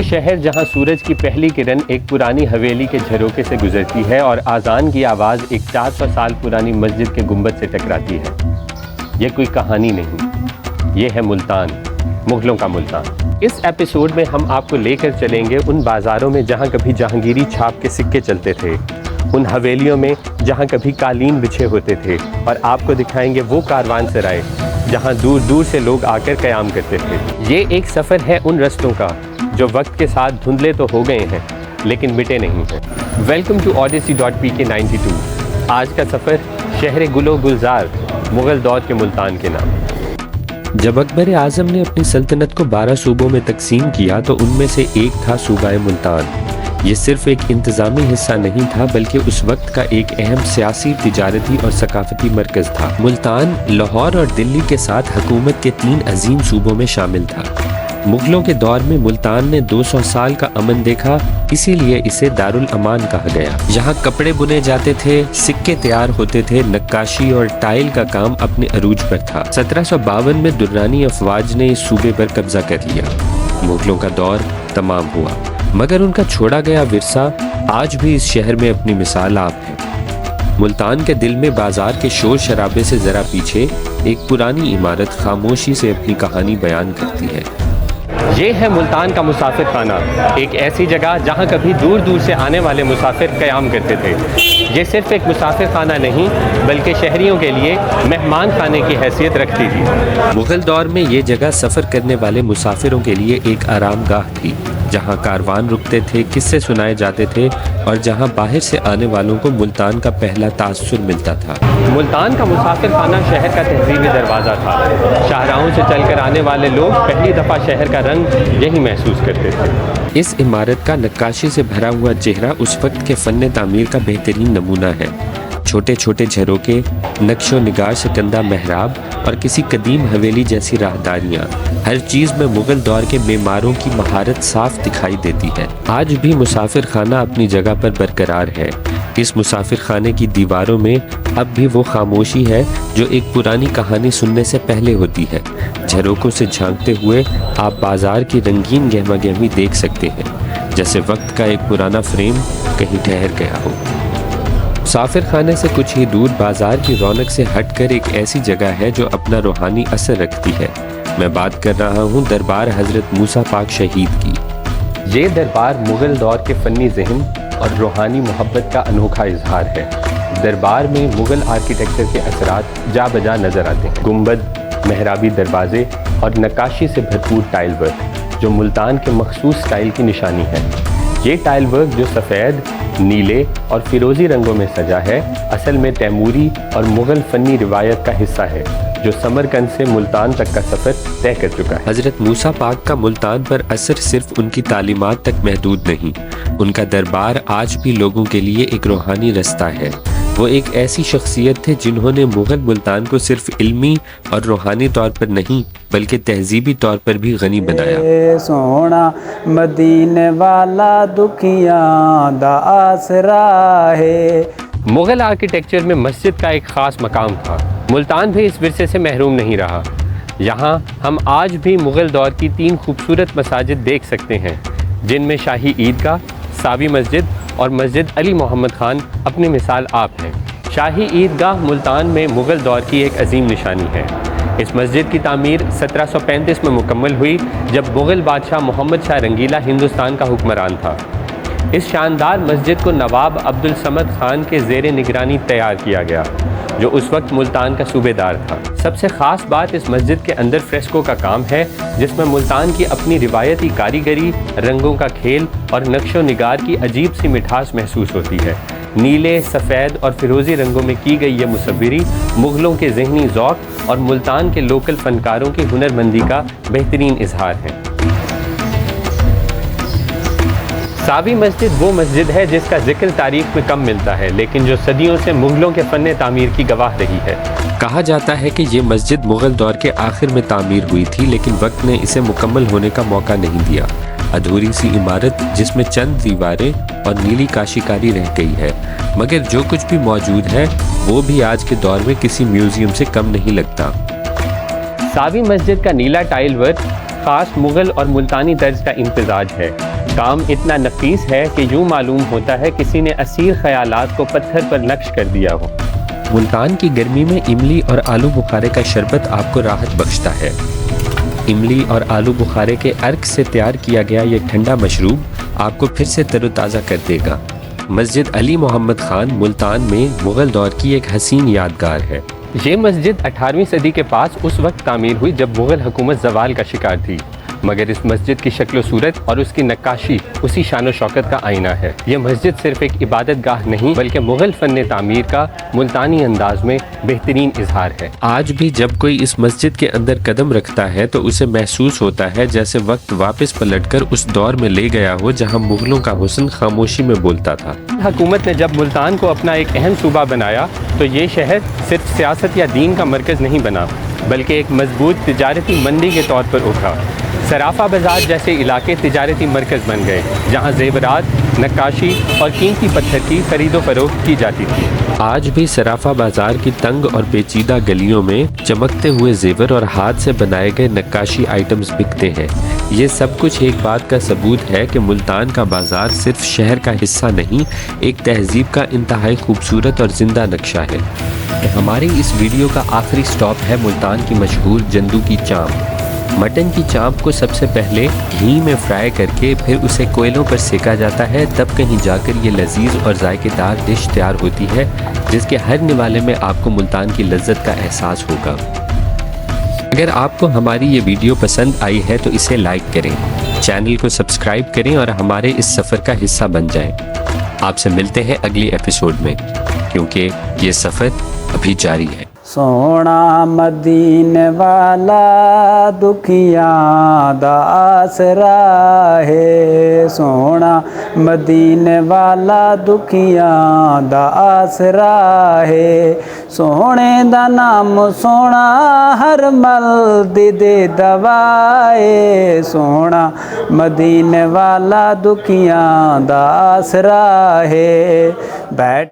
وہ شہر جہاں سورج کی پہلی کرن ایک پرانی حویلی کے جھروکے سے گزرتی ہے اور آذان کی آواز ایک 400 سال پرانی مسجد کے گنبد سے ٹکراتی ہے۔ یہ کوئی کہانی نہیں، یہ ہے ملتان، مغلوں کا ملتان۔ اس ایپیسوڈ میں ہم آپ کو لے کر چلیں گے ان بازاروں میں جہاں کبھی جہانگیری چھاپ کے سکے چلتے تھے، ان حویلیوں میں جہاں کبھی قالین بچھے ہوتے تھے، اور آپ کو دکھائیں گے وہ کاروان سرائے جہاں دور دور سے لوگ آ کر قیام کرتے تھے۔ یہ ایک سفر ہے ان رستوں کا جو وقت کے ساتھ دھندلے تو ہو گئے ہیں لیکن مٹے نہیں ہیں۔ Welcome to odyssey.pk92۔ آج کا سفر شہر گل و گلزار، مغل دور کے ملتان کے نام۔ جب اکبر اعظم نے اپنی سلطنت کو 12 صوبوں میں تقسیم کیا تو ان میں سے ایک تھا صوبہ ملتان۔ یہ صرف ایک انتظامی حصہ نہیں تھا بلکہ اس وقت کا ایک اہم سیاسی، تجارتی اور ثقافتی مرکز تھا۔ ملتان لاہور اور دلی کے ساتھ حکومت کے 3 عظیم صوبوں میں شامل تھا۔ مغلوں کے دور میں ملتان نے 200 سال کا امن دیکھا، اسی لیے اسے دارالامان کہا گیا۔ یہاں کپڑے بنے جاتے تھے، سکے تیار ہوتے تھے، نقاشی اور ٹائل کا کام اپنے عروج پر تھا۔ 1752 میں درانی افواج نے اس صوبے پر قبضہ کر لیا۔ مغلوں کا دور تمام ہوا، مگر ان کا چھوڑا گیا ورثہ آج بھی اس شہر میں اپنی مثال آپ ہے۔ ملتان کے دل میں بازار کے شور شرابے سے ذرا پیچھے ایک پرانی عمارت خاموشی سے اپنی کہانی بیان کرتی ہے۔ یہ ہے ملتان کا مسافر خانہ، ایک ایسی جگہ جہاں کبھی دور دور سے آنے والے مسافر قیام کرتے تھے۔ یہ صرف ایک مسافر خانہ نہیں بلکہ شہریوں کے لیے مہمان خانے کی حیثیت رکھتی تھی۔ مغل دور میں یہ جگہ سفر کرنے والے مسافروں کے لیے ایک آرام گاہ تھی، جہاں کاروان رکتے تھے، قصے سنائے جاتے تھے اور جہاں باہر سے آنے والوں کو ملتان کا پہلا تاثر ملتا تھا۔ ملتان کا مسافر خانہ شہر کا تہذیبی دروازہ تھا۔ شاہراہوں سے چل کر آنے والے لوگ پہلی دفعہ شہر کا رنگ یہی محسوس کرتے تھے۔ اس عمارت کا نقاشی سے بھرا ہوا چہرہ اس وقت کے فن تعمیر کا بہترین نمونہ ہے۔ چھوٹے چھوٹے جھروکے، نقش و نگار سے کندہ محراب اور کسی قدیم حویلی جیسی راہداریاں، ہر چیز میں مغل دور کے معماروں کی مہارت صاف دکھائی دیتی ہے۔ آج بھی مسافر خانہ اپنی جگہ پر برقرار ہے۔ اس مسافر خانے کی دیواروں میں اب بھی وہ خاموشی ہے جو ایک پرانی کہانی سننے سے پہلے ہوتی ہے۔ جھروکوں سے جھانکتے ہوئے آپ بازار کی رنگین گہما گہمی دیکھ سکتے ہیں، جیسے وقت کا ایک پرانا فریم کہیں ٹھہر گیا ہو۔ مسافر خانے سے کچھ ہی دور بازار کی رونق سے ہٹ کر ایک ایسی جگہ ہے جو اپنا روحانی اثر رکھتی ہے۔ میں بات کر رہا ہوں دربار حضرت موسیٰ پاک شہید کی۔ یہ دربار مغل دور کے فنی ذہن اور روحانی محبت کا انوکھا اظہار ہے۔ دربار میں مغل آرکیٹیکچر کے اثرات جا بجا نظر آتے ہیں۔ گنبد، محرابی دروازے اور نقاشی سے بھرپور ٹائل ورک جو ملتان کے مخصوص سٹائل کی نشانی ہے۔ یہ ٹائل ورک جو سفید، نیلے اور فیروزی رنگوں میں سجا ہے، اصل میں تیموری اور مغل فنی روایت کا حصہ ہے جو سمرقند سے ملتان تک کا سفر طے کر چکا ہے۔ حضرت موسیٰ پاک کا ملتان پر اثر صرف ان کی تعلیمات تک محدود نہیں، ان کا دربار آج بھی لوگوں کے لیے ایک روحانی رستہ ہے۔ وہ ایک ایسی شخصیت تھے جنہوں نے مغل ملتان کو صرف علمی اور روحانی طور پر نہیں بلکہ تہذیبی طور پر بھی غنی بنایا۔ سونا مدینے والا دکھیاں دا آسرا ہے۔ مغل آرکیٹیکچر میں مسجد کا ایک خاص مقام تھا۔ ملتان بھی اس ورثے سے محروم نہیں رہا۔ یہاں ہم آج بھی مغل دور کی 3 خوبصورت مساجد دیکھ سکتے ہیں، جن میں شاہی عیدگاہ، ساوی مسجد اور مسجد علی محمد خان اپنی مثال آپ ہیں۔ شاہی عیدگاہ ملتان میں مغل دور کی ایک عظیم نشانی ہے۔ اس مسجد کی تعمیر 1735 میں مکمل ہوئی جب مغل بادشاہ محمد شاہ رنگیلا ہندوستان کا حکمران تھا۔ اس شاندار مسجد کو نواب عبدالصمد خان کے زیر نگرانی تیار کیا گیا، جو اس وقت ملتان کا صوبے دار تھا۔ سب سے خاص بات اس مسجد کے اندر فریسکو کا کام ہے، جس میں ملتان کی اپنی روایتی کاریگری، رنگوں کا کھیل اور نقش و نگار کی عجیب سی مٹھاس محسوس ہوتی ہے۔ نیلے، سفید اور فیروزی رنگوں میں کی گئی یہ مصوری مغلوں کے ذہنی ذوق اور ملتان کے لوکل فنکاروں کی ہنرمندی کا بہترین اظہار ہے۔ ساوی مسجد وہ مسجد ہے جس کا ذکر تاریخ میں کم ملتا ہے، لیکن جو صدیوں سے مغلوں کے فن تعمیر کی گواہ رہی ہے۔ کہا جاتا ہے کہ یہ مسجد مغل دور کے آخر میں تعمیر ہوئی تھی، لیکن وقت نے اسے مکمل ہونے کا موقع نہیں دیا۔ ادھوری سی عمارت جس میں چند دیواریں اور نیلی کاشیکاری رہ گئی ہے، مگر جو کچھ بھی موجود ہے وہ بھی آج کے دور میں کسی میوزیم سے کم نہیں لگتا۔ ساوی مسجد کا نیلا ٹائل ورک خاص مغل اور ملتانی طرز کا امتزاج ہے۔ کام اتنا نفیس ہے کہ یوں معلوم ہوتا ہے کسی نے اسیر خیالات کو پتھر پر نقش کر دیا ہو۔ ملتان کی گرمی میں املی اور آلو بخارے کا شربت آپ کو راحت بخشتا ہے۔ املی اور آلو بخارے کے عرق سے تیار کیا گیا یہ ٹھنڈا مشروب آپ کو پھر سے تر و تازہ کر دے گا۔ مسجد علی محمد خان ملتان میں مغل دور کی ایک حسین یادگار ہے۔ یہ مسجد 18ویں صدی کے پاس اس وقت تعمیر ہوئی جب مغل حکومت زوال کا شکار تھی، مگر اس مسجد کی شکل و صورت اور اس کی نقاشی اسی شان و شوکت کا آئینہ ہے۔ یہ مسجد صرف ایک عبادت گاہ نہیں بلکہ مغل فن تعمیر کا ملتانی انداز میں بہترین اظہار ہے۔ آج بھی جب کوئی اس مسجد کے اندر قدم رکھتا ہے تو اسے محسوس ہوتا ہے جیسے وقت واپس پلٹ کر اس دور میں لے گیا ہو جہاں مغلوں کا حسن خاموشی میں بولتا تھا۔ حکومت نے جب ملتان کو اپنا ایک اہم صوبہ بنایا تو یہ شہر صرف سیاست یا دین کا مرکز نہیں بنا بلکہ ایک مضبوط تجارتی منڈی کے طور پر ابھرا۔ صرافہ بازار جیسے علاقے تجارتی مرکز بن گئے جہاں زیورات، نقاشی اور قیمتی پتھر کی خرید و فروخت کی جاتی تھی۔ آج بھی صرافہ بازار کی تنگ اور پیچیدہ گلیوں میں چمکتے ہوئے زیور اور ہاتھ سے بنائے گئے نقاشی آئٹمز بکتے ہیں۔ یہ سب کچھ ایک بات کا ثبوت ہے کہ ملتان کا بازار صرف شہر کا حصہ نہیں، ایک تہذیب کا انتہائی خوبصورت اور زندہ نقشہ ہے۔ ہماری اس ویڈیو کا آخری سٹاپ ہے ملتان کی مشہور جندو کی چامپ۔ مٹن کی چامپ کو سب سے پہلے گھی میں فرائی کر کے پھر اسے کوئلوں پر سیکا جاتا ہے، تب کہیں جا کر یہ لذیذ اور ذائقے دار ڈش تیار ہوتی ہے جس کے ہر نوالے میں آپ کو ملتان کی لذت کا احساس ہوگا۔ اگر آپ کو ہماری یہ ویڈیو پسند آئی ہے تو اسے لائک کریں، چینل کو سبسکرائب کریں اور ہمارے اس سفر کا حصہ بن جائیں۔ آپ سے ملتے ہیں اگلی ایپیسوڈ میں، کیونکہ یہ سفر ابھی جاری ہے۔ سونا مدینے والا دکھیاں دا آسرا ہے، سونا مدینے والا دکھیاں دا آسرا ہے، سونے دا نام سونا ہر مرد دے دوائے، سونا مدینے والا دکھیاں دا آسرا ہے۔ بیٹھ